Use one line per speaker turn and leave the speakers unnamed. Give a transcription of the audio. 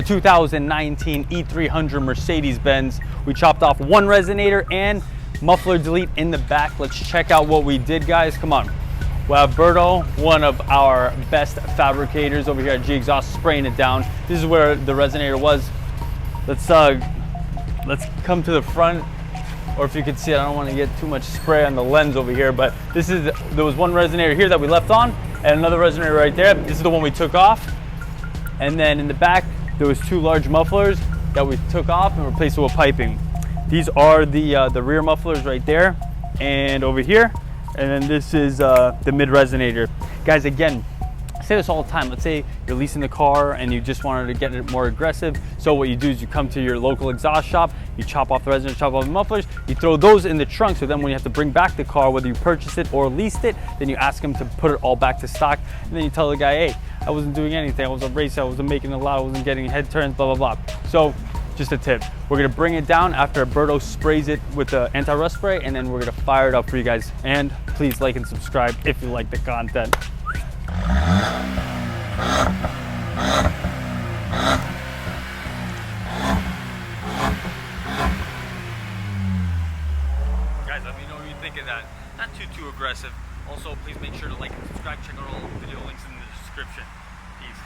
A 2019 E300 Mercedes-Benz. We chopped off one resonator and muffler delete in the back. Let's check out what we did, guys. Come on. We have Berto, one of our best fabricators over here at G Exhaust, spraying it down. This is where the resonator was. Let's come to the front, or if you can see it, I don't want to get too much spray on the lens over here, but there was one resonator here that we left on, and another resonator right there. This is the one we took off. And then in the back, there was two large mufflers that we took off and replaced with piping. These are the rear mufflers right there and over here. And then this is the mid resonator. Guys, again, I say this all the time. Let's say you're leasing the car and you just wanted to get it more aggressive. So what you do is you come to your local exhaust shop, you chop off the resonator, chop off the mufflers, you throw those in the trunk. So then when you have to bring back the car, whether you purchased it or leased it, then you ask them to put it all back to stock. And then you tell the guy, hey, I wasn't doing anything. I wasn't racing, I wasn't making a lot, I wasn't getting head turns, blah, blah, blah. So just a tip. We're gonna bring it down after Berto sprays it with the anti-rust spray, and then we're gonna fire it up for you guys. And please like and subscribe if you like the content. Guys, let me know what you think of that. Not too aggressive. Also, please make sure to like and subscribe. Check out all the video links in the description. Peace.